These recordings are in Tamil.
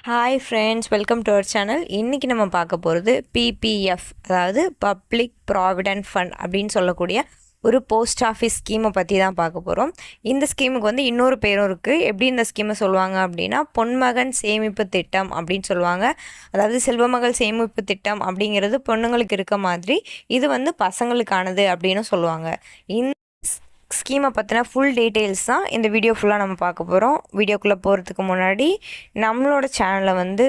Hi friends, welcome to our channel. இன்றைக்கி நம்ம பார்க்க போகிறது பிபிஎஃப், அதாவது பப்ளிக் ப்ராவிடென்ட் ஃபண்ட் அப்படின்னு சொல்லக்கூடிய ஒரு போஸ்ட் ஆஃபீஸ் ஸ்கீமை பற்றி தான் பார்க்க போகிறோம். இந்த ஸ்கீமுக்கு வந்து இன்னொரு பேரும் இருக்குது. எப்படி இந்த ஸ்கீமை சொல்லுவாங்க அப்படின்னா, பொன்மகன் சேமிப்பு திட்டம் அப்படின்னு சொல்லுவாங்க. அதாவது செல்வமகள் சேமிப்பு திட்டம் அப்படிங்கிறது பொண்ணுங்களுக்கு இருக்க மாதிரி இது வந்து பசங்களுக்கானது அப்படின்னு சொல்லுவாங்க. இந்த ஸ்கீமை பற்றின ஃபுல் டீட்டெயில்ஸ் தான் இந்த வீடியோ ஃபுல்லாக நம்ம பார்க்க போகிறோம். வீடியோக்குள்ளே போகிறதுக்கு முன்னாடி நம்மளோட சேனலை வந்து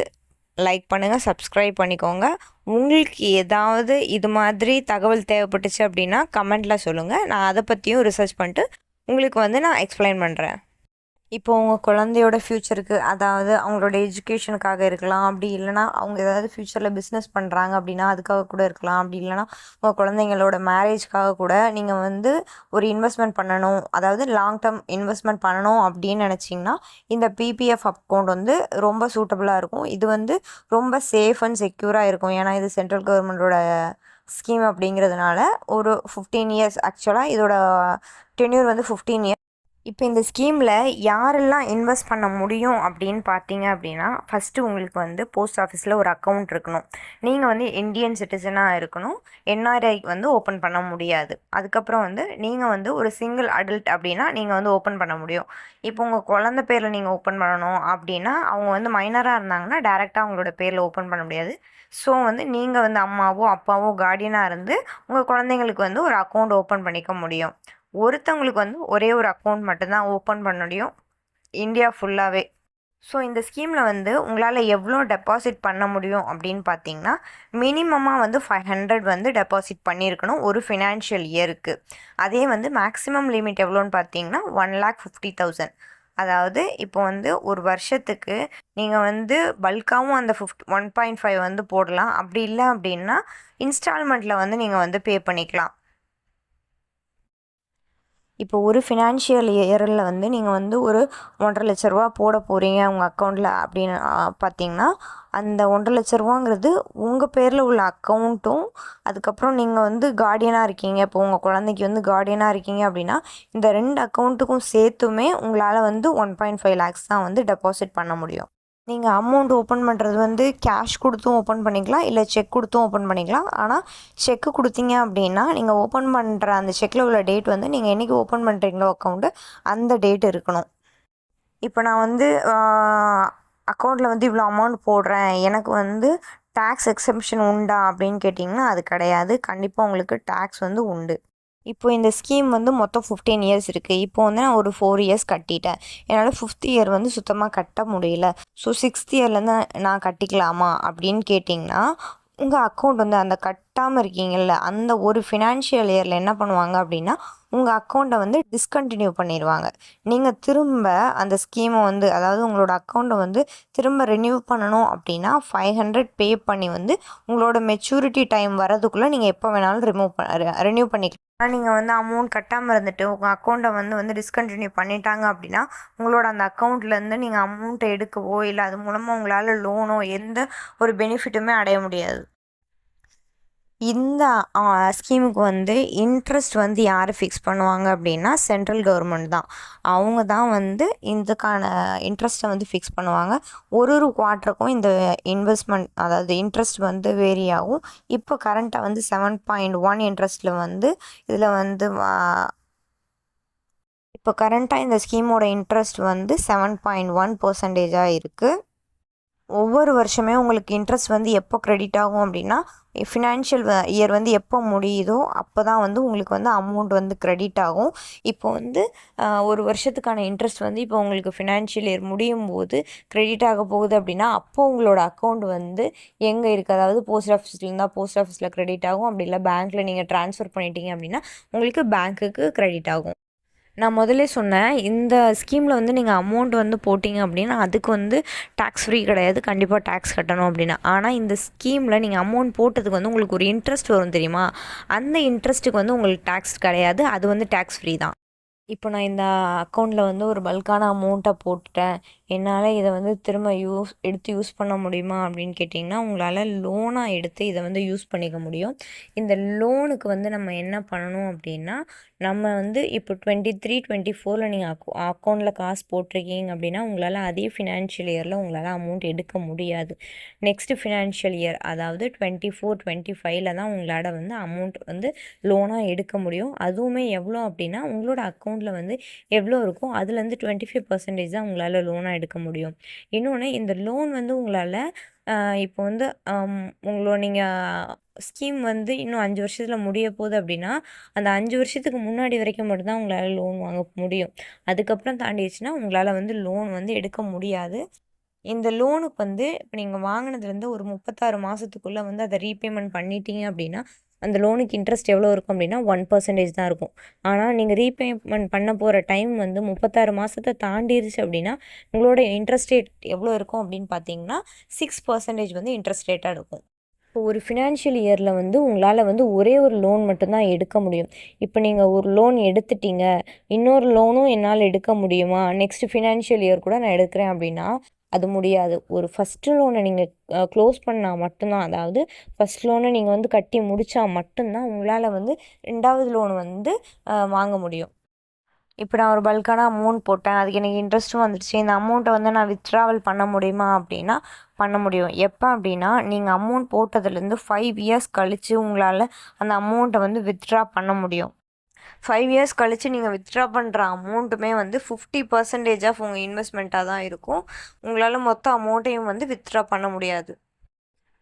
லைக் பண்ணுங்கள், சப்ஸ்கிரைப் பண்ணிக்கோங்க. உங்களுக்கு ஏதாவது இது மாதிரி தகவல் தேவைப்பட்டுச்சு அப்படின்னா கமெண்ட்டில் சொல்லுங்கள். நான் அதை பற்றியும் ரிசர்ச் பண்ணிட்டு உங்களுக்கு வந்து நான் எக்ஸ்பிளைன் பண்ணுறேன். இப்போ உங்கள் குழந்தையோட ஃப்யூச்சருக்கு, அதாவது அவங்களோட எஜுகேஷனுக்காக இருக்கலாம், அப்படி இல்லைனா அவங்க ஏதாவது ஃப்யூச்சரில் பிஸ்னஸ் பண்ணுறாங்க அப்படின்னா அதுக்காக கூட இருக்கலாம், அப்படி இல்லைனா உங்கள் குழந்தைங்களோட மேரேஜ்க்காக கூட நீங்கள் வந்து ஒரு இன்வெஸ்ட்மெண்ட் பண்ணணும், அதாவது லாங் டேர்ம் இன்வெஸ்ட்மெண்ட் பண்ணணும் அப்படின்னு நினச்சிங்கன்னா இந்த பிபிஎஃப் அக்கௌண்ட் வந்து ரொம்ப சூட்டபுளாக இருக்கும். இது வந்து ரொம்ப சேஃப் அண்ட் செக்யூராக இருக்கும். ஏன்னா இது சென்ட்ரல் கவர்மெண்ட்டோட ஸ்கீம் அப்படிங்கிறதுனால ஒரு 15 இயர்ஸ், ஆக்சுவலாக இதோட டென்யூர் வந்து 15 இயர்ஸ். இப்போ இந்த ஸ்கீமில் யாரெல்லாம் இன்வெஸ்ட் பண்ண முடியும் அப்படின்னு பார்த்தீங்க அப்படின்னா, ஃபஸ்ட்டு உங்களுக்கு வந்து போஸ்ட் ஆஃபீஸில் ஒரு அக்கௌண்ட் இருக்கணும். நீங்கள் வந்து இந்தியன் சிட்டிசனாக இருக்கணும். என்ஆர்ஐ வந்து ஓப்பன் பண்ண முடியாது. அதுக்கப்புறம் வந்து நீங்கள் வந்து ஒரு சிங்கிள் அடல்ட் அப்படின்னா நீங்கள் வந்து ஓப்பன் பண்ண முடியும். இப்போ உங்கள் குழந்தை பேரில் நீங்கள் ஓப்பன் பண்ணணும் அப்படின்னா, அவங்க வந்து மைனராக இருந்தாங்கன்னா டேரெக்டாக அவங்களோட பேரில் ஓப்பன் பண்ண முடியாது. ஸோ வந்து நீங்கள் வந்து அம்மாவோ அப்பாவோ கார்டியனாக இருந்து உங்கள் குழந்தைங்களுக்கு வந்து ஒரு அக்கௌண்ட் ஓப்பன் பண்ணிக்க முடியும். ஒருத்தவங்களுக்கு வந்து ஒரே ஒரு அக்கௌண்ட் மட்டும்தான் ஓப்பன் பண்ண முடியும் இந்தியா ஃபுல்லாகவே. ஸோ இந்த ஸ்கீமில் வந்து உங்களால் எவ்வளோ டெபாசிட் பண்ண முடியும் அப்படின்னு பார்த்தீங்கன்னா, மினிமமாக வந்து 500 வந்து டெபாசிட் பண்ணியிருக்கணும் ஒரு ஃபினான்ஷியல் இயருக்கு. அதே வந்து மேக்ஸிமம் லிமிட் எவ்வளோன்னு பார்த்தீங்கன்னா 1,50,000. அதாவது இப்போ வந்து ஒரு வருஷத்துக்கு நீங்கள் வந்து பல்காகவும் அந்த 1.5 வந்து போடலாம். அப்படி இல்லை அப்படின்னா இன்ஸ்டால்மெண்ட்டில் வந்து நீங்கள் வந்து பே பண்ணிக்கலாம். இப்போ ஒரு ஃபினான்ஷியல் இயரில் வந்து நீங்கள் வந்து ஒரு 1,50,000 ரூபா போட போகிறீங்க உங்கள் அக்கௌண்ட்டில் அப்படின்னு பார்த்தீங்கன்னா, அந்த 1,50,000 ரூபாங்கிறது உங்கள் பேரில் உள்ள அக்கௌண்ட்டும், அதுக்கப்புறம் நீங்கள் வந்து கார்டியனாக இருக்கீங்க, இப்போ உங்கள் குழந்தைக்கு வந்து கார்டியனாக இருக்கீங்க அப்படின்னா இந்த 2 அக்கௌண்ட்டுக்கும் சேர்த்துமே உங்களால் வந்து 1.5 lakhs தான் வந்து டெபாசிட் பண்ண முடியும். நீங்கள் அமௌண்ட் ஓப்பன் பண்ணுறது வந்து கேஷ் கொடுத்தும் ஓப்பன் பண்ணிக்கலாம், இல்லை செக் கொடுத்தும் ஓப்பன் பண்ணிக்கலாம். ஆனால் செக்கு கொடுத்தீங்க அப்படின்னா நீங்கள் ஓப்பன் பண்ணுற அந்த செக்கில் உள்ள டேட் வந்து நீங்கள் என்றைக்கு ஓப்பன் பண்ணுறீங்களோ அக்கௌண்ட்டு அந்த டேட் இருக்கணும். இப்போ நான் வந்து அக்கௌண்ட்டில் வந்து இவ்வளோ அமௌண்ட் போடுறேன், எனக்கு வந்து டேக்ஸ் எக்ஸம்ஷன் உண்டா அப்படின்னு கேட்டிங்கன்னா அது கிடையாது. கண்டிப்பாக உங்களுக்கு டேக்ஸ் வந்து உண்டு. இப்போ இந்த ஸ்கீம் வந்து மொத்தம் 15 இயர்ஸ் இருக்குது. இப்போ வந்து நான் ஒரு 4 இயர்ஸ் கட்டிட்டேன். என்னால் 5th இயர் வந்து சுத்தமாக கட்ட முடியல. ஸோ 6th இயர்லேருந்து நான் கட்டிக்கலாமா அப்படின்னு கேட்டிங்கன்னா, உங்கள் அக்கௌண்ட் வந்து அந்த கட்டாமல் இருக்கீங்கள்ல அந்த ஒரு ஃபினான்ஷியல் இயரில் என்ன பண்ணுவாங்க அப்படின்னா உங்கள் அக்கௌண்ட்டை வந்து டிஸ்கண்டினியூ பண்ணிடுவாங்க. நீங்கள் திரும்ப அந்த ஸ்கீமை வந்து, அதாவது உங்களோட அக்கௌண்ட்டை வந்து திரும்ப ரினியூ பண்ணணும் அப்படின்னா 500 பே பண்ணி வந்து உங்களோட மெச்சூரிட்டி டைம் வரதுக்குள்ளே நீங்கள் எப்போ வேணாலும் ரினியூ பண்ணிக்கலாம். ஆனால் நீங்கள் வந்து அமௌண்ட் கட்டாமல் இருந்துட்டு உங்கள் அக்கௌண்ட்டை வந்து டிஸ்கண்டினியூ பண்ணிட்டாங்க அப்படின்னா உங்களோட அந்த அக்கௌண்ட்லேருந்து நீங்கள் அமௌண்ட்டை எடுக்கவோ இல்லை அது மூலமாக உங்களால் லோனோ எந்த ஒரு பெனிஃபிட்டுமே அடைய முடியாது. இந்த ஸ்கீமுக்கு வந்து இன்ட்ரெஸ்ட் வந்து யார் ஃபிக்ஸ் பண்ணுவாங்க அப்படின்னா சென்ட்ரல் கவர்மெண்ட் தான். அவங்க தான் வந்து இதுக்கான இன்ட்ரெஸ்ட்டை வந்து ஃபிக்ஸ் பண்ணுவாங்க. ஒரு குவார்ட்டருக்கும் இந்த இன்வெஸ்ட்மெண்ட், அதாவது இன்ட்ரெஸ்ட் வந்து வேரி ஆகும். இப்போ கரண்ட்டாக வந்து 7.1 இன்ட்ரெஸ்ட்டில் வந்து இதில் வந்து இப்போ கரண்ட்டாக இந்த ஸ்கீமோட இன்ட்ரெஸ்ட் வந்து 7.1% இருக்குது. ஒவ்வொரு வருஷமே உங்களுக்கு இன்ட்ரெஸ்ட் வந்து எப்போ க்ரெடிட் ஆகும் அப்படின்னா, ஃபினான்ஷியல் இயர் வந்து எப்போ முடியுதோ அப்போ தான் வந்து உங்களுக்கு வந்து அமௌண்ட் வந்து க்ரெடிட் ஆகும். இப்போ வந்து ஒரு வருஷத்துக்கான இன்ட்ரெஸ்ட் வந்து இப்போ உங்களுக்கு ஃபினான்ஷியல் இயர் முடியும் போது க்ரெடிட் ஆக போகுது அப்படின்னா அப்போது உங்களோட அக்கௌண்ட் வந்து எங்கே இருக்குது, அதாவது போஸ்ட் ஆஃபீஸில் இருந்தால் போஸ்ட் ஆஃபீஸில் க்ரெடிட் ஆகும், அப்படி இல்லை பேங்க்கில் நீங்கள் ட்ரான்ஸ்ஃபர் பண்ணிட்டீங்க அப்படின்னா உங்களுக்கு பேங்க்குக்கு க்ரெடிட் ஆகும். நான் முதல்ல சொன்னேன், இந்த ஸ்கீமில் வந்து நீங்கள் அமௌண்ட் வந்து போட்டிங்க அப்படின்னா அதுக்கு வந்து டேக்ஸ் ஃப்ரீ கிடையாது, கண்டிப்பாக டேக்ஸ் கட்டணும் அப்படின்னா. ஆனால் இந்த ஸ்கீமில் நீங்கள் அமௌண்ட் போட்டதுக்கு வந்து உங்களுக்கு ஒரு இன்ட்ரெஸ்ட் வரும் தெரியுமா, அந்த இன்ட்ரெஸ்ட்டுக்கு வந்து உங்களுக்கு டேக்ஸ் கிடையாது, அது வந்து டேக்ஸ் ஃப்ரீ தான். இப்போ நான் இந்த அக்கௌண்ட்டில் வந்து ஒரு பல்கான அமௌண்ட்டை போட்டுட்டேன், என்னால் இதை வந்து திரும்ப எடுத்து யூஸ் பண்ண முடியுமா அப்படின்னு கேட்டிங்கன்னா, உங்களால் லோனாக எடுத்து இதை வந்து யூஸ் பண்ணிக்க முடியும். இந்த லோனுக்கு வந்து நம்ம என்ன பண்ணணும் அப்படின்னா, நம்ம வந்து இப்போ 23, 24ல் நீங்கள் அக்கௌண்ட்டில் காசு போட்டிருக்கீங்க அப்படின்னா உங்களால் அதே ஃபினான்ஷியல் இயரில் உங்களால் அமௌண்ட் எடுக்க முடியாது. நெக்ஸ்ட்டு ஃபினான்ஷியல் இயர் அதாவது 24, 25ல் தான் உங்களால் வந்து அமௌண்ட் வந்து லோனாக எடுக்க முடியும். அதுவுமே எவ்வளோ அப்படின்னா உங்களோட அக்கௌண்ட்டில் வந்து எவ்வளோ இருக்கோ அதுலேருந்து 25% தான் உங்களால் லோனாக எடுக்க முடியும். இன்னொன்று, இந்த லோன் வந்து உங்களால் இப்போ வந்து நீங்கள் ஸ்கீம் வந்து இன்னும் 5 வருஷத்தில் முடிய போகுது அப்படின்னா அந்த 5 வருஷத்துக்கு முன்னாடி வரைக்கும் மட்டும்தான் உங்களால் லோன் வாங்க முடியும். அதுக்கப்புறம் தாண்டிடுச்சுன்னா உங்களால் வந்து லோன் வந்து எடுக்க முடியாது. இந்த லோனுக்கு வந்து இப்போ நீங்கள் வாங்கினதுலேருந்து ஒரு 36 மாதத்துக்குள்ளே வந்து அதை ரீபேமெண்ட் பண்ணிட்டீங்க அப்படின்னா அந்த லோனுக்கு இன்ட்ரெஸ்ட் எவ்வளோ இருக்கும் அப்படின்னா 1% தான் இருக்கும். ஆனால் நீங்கள் ரீபேமெண்ட் பண்ண போகிற டைம் வந்து 36 மாதத்தை தாண்டிடுச்சு அப்படின்னா உங்களோட இன்ட்ரெஸ்ட் ரேட் எவ்வளோ இருக்கும் அப்படின்னு பார்த்தீங்கன்னா 6% வந்து இன்ட்ரெஸ்ட் ரேட்டாக இருக்கும். இப்போ ஒரு ஃபினான்ஷியல் இயரில் வந்து உங்களால் வந்து ஒரே ஒரு லோன் மட்டும்தான் எடுக்க முடியும். இப்போ நீங்கள் ஒரு லோன் எடுத்துட்டீங்க, இன்னொரு லோனும் என்னால் எடுக்க முடியுமா, நெக்ஸ்ட் ஃபினான்ஷியல் இயர் கூட நான் எடுக்கிறேன் அப்படின்னா அது முடியாது. ஒரு ஃபஸ்ட்டு லோனை நீங்கள் க்ளோஸ் பண்ணால் மட்டும்தான், அதாவது ஃபஸ்ட் லோனை நீங்கள் வந்து கட்டி முடித்தா மட்டும்தான் உங்களால் வந்து 2வது லோன் வந்து வாங்க முடியும். இப்போ நான் ஒரு பல்கான அமௌண்ட் போட்டேன், அதுக்கு எனக்கு இன்ட்ரெஸ்ட்டும் வந்துடுச்சு, இந்த அமௌண்ட்டை வந்து நான் வித்ட்ராவல் பண்ண முடியுமா அப்படின்னா பண்ண முடியும். எப்போ அப்படின்னா நீங்கள் அமௌண்ட் போட்டதுலேருந்து 5 இயர்ஸ் கழித்து உங்களால் அந்த அமௌண்ட்டை வந்து வித்ட்ரா பண்ண முடியும். 5 இயர்ஸ் கழித்து நீங்கள் வித்ட்ரா பண்ணுற அமௌண்ட்டுமே வந்து 50% ஆஃப் உங்கள் இன்வெஸ்ட்மெண்ட்டாக தான் இருக்கும். உங்களால் மொத்த அமௌண்ட்டையும் வந்து வித்ட்ரா பண்ண முடியாது.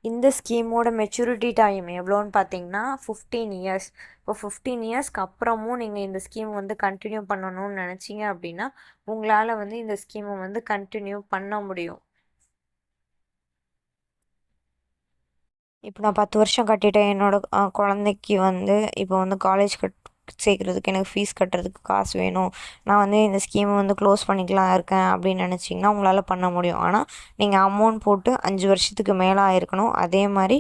இந்த ஸ்கீமோட மெச்சூரிட்டி டைம் எவ்வளோன்னு பார்த்தீங்கன்னா 15 இயர்ஸ். இப்போ 15 இயர்ஸ்க்கு அப்புறமும் நீங்கள் இந்த ஸ்கீம் வந்து கண்டினியூ பண்ணணும்னு நினச்சிங்க அப்படின்னா உங்களால் வந்து இந்த ஸ்கீமை வந்து கண்டினியூ பண்ண முடியும். இப்போ நான் 10 வருஷம் கட்டிட்டேன், என்னோடய குழந்தைக்கு வந்து இப்போ வந்து காலேஜ் சேர்க்குறதுக்கு எனக்கு ஃபீஸ் கட்டுறதுக்கு காசு வேணும், நான் வந்து இந்த ஸ்கீமை வந்து க்ளோஸ் பண்ணிக்கலாம் இருக்கேன் அப்படின்னு நினச்சிங்கன்னா உங்களால் பண்ண முடியும். ஆனால் நீங்கள் அமௌண்ட் போட்டு 5 வருஷத்துக்கு மேலே ஆயிருக்கணும். அதே மாதிரி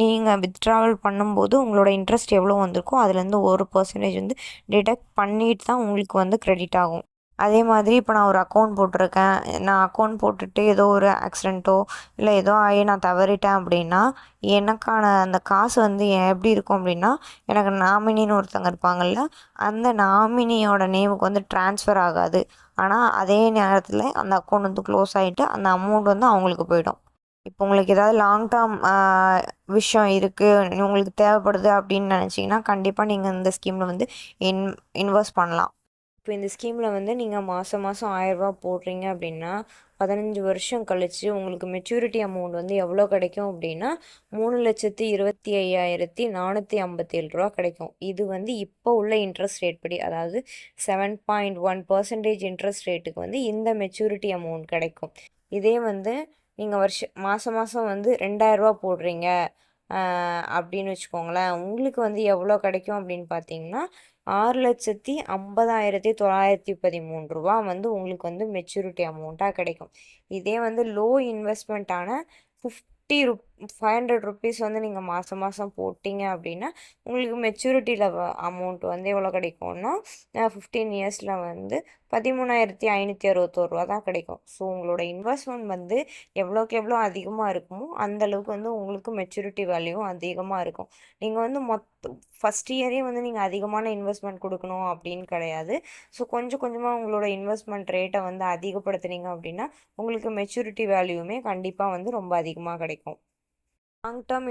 நீங்கள் வித்ட்ராவல் பண்ணும்போது உங்களோட இன்ட்ரெஸ்ட் எவ்வளோ வந்திருக்கோ அதுலேருந்து 1% வந்து டிடெக்ட் பண்ணிட்டு தான் உங்களுக்கு வந்து க்ரெடிட் ஆகும். அதே மாதிரி இப்போ நான் ஒரு அக்கௌண்ட் போட்டிருக்கேன், நான் அக்கௌண்ட் போட்டுட்டு ஏதோ ஒரு ஆக்சிடெண்ட்டோ இல்லை ஏதோ ஆகி நான் தவறிட்டேன் அப்படின்னா எனக்கான அந்த காசு வந்து எப்படி இருக்கும் அப்படின்னா எனக்கு நாமினின்னு ஒருத்தங்க இருப்பாங்கள்ல, அந்த நாமினியோட நேமுக்கு வந்து ட்ரான்ஸ்ஃபர் ஆகாது. ஆனால் அதே நேரத்தில் அந்த அக்கௌண்ட் வந்து க்ளோஸ் ஆகிட்டு அந்த அமௌண்ட் வந்து அவங்களுக்கு போயிடும். இப்போ உங்களுக்கு ஏதாவது லாங் டேர்ம் விஷயம் இருக்குது, உங்களுக்கு தேவைப்படுது அப்படின்னு நினச்சிங்கன்னா கண்டிப்பாக நீங்கள் இந்த ஸ்கீமில் வந்து இன்வெஸ்ட் பண்ணலாம். இப்போ இந்த ஸ்கீமில் வந்து நீங்கள் மாதம் 1000 போடுறீங்க அப்படின்னா 15 வருஷம் கழித்து உங்களுக்கு மெச்சூரிட்டி அமௌண்ட் வந்து எவ்வளோ கிடைக்கும் அப்படின்னா 3,25,457 கிடைக்கும். இது வந்து இப்போ உள்ள இன்ட்ரெஸ்ட் ரேட் படி, அதாவது 7.1% இன்ட்ரெஸ்ட் ரேட்டுக்கு வந்து இந்த மெச்சூரிட்டி அமௌண்ட் கிடைக்கும். இதே வந்து நீங்கள் மாதம் வந்து 2000 போடுறீங்க அப்படின்னு வச்சுக்கோங்களேன், உங்களுக்கு வந்து எவ்வளோ கிடைக்கும் அப்படின்னு பார்த்தீங்கன்னா 6,50,913 வந்து உங்களுக்கு வந்து மெச்சூரிட்டி அமௌண்ட்டாக கிடைக்கும். இதே வந்து லோ இன்வெஸ்ட்மெண்ட்டான 500 ருபீஸ் வந்து நீங்கள் மாதம் போட்டிங்க அப்படின்னா உங்களுக்கு மெச்சூரிட்டியில் அமௌண்ட் வந்து எவ்வளோ கிடைக்கும்னா 15 இயர்ஸில் வந்து 13,561 தான் கிடைக்கும். ஸோ உங்களோட இன்வெஸ்ட்மெண்ட் வந்து எவ்வளோக்கு எவ்வளோ அதிகமாக இருக்குமோ அந்தளவுக்கு வந்து உங்களுக்கு மெச்சூரிட்டி வேல்யூவும் அதிகமாக இருக்கும். நீங்கள் வந்து ஃபஸ்ட் இயரே வந்து நீங்கள் அதிகமான இன்வெஸ்ட்மெண்ட் கொடுக்கணும் அப்படின்னு கிடையாது. ஸோ கொஞ்சம் கொஞ்சமாக உங்களோட இன்வெஸ்ட்மெண்ட் ரேட்டை வந்து அதிகப்படுத்துனீங்க அப்படின்னா உங்களுக்கு மெச்சூரிட்டி வேல்யூவுமே கண்டிப்பாக வந்து ரொம்ப அதிகமாக கிடைக்கும். லாங் டேர்ம்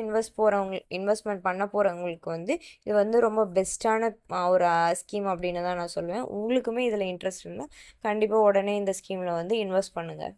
இன்வெஸ்ட்மெண்ட் பண்ண போகிறவங்களுக்கு வந்து இது வந்து ரொம்ப பெஸ்ட்டான ஒரு ஸ்கீம் அப்படின்னு தான் நான் சொல்லுவேன். உங்களுக்குமே இதில் இன்ட்ரெஸ்ட் இருந்தால் கண்டிப்பாக உடனே இந்த ஸ்கீமில் வந்து இன்வெஸ்ட் பண்ணுங்கள்.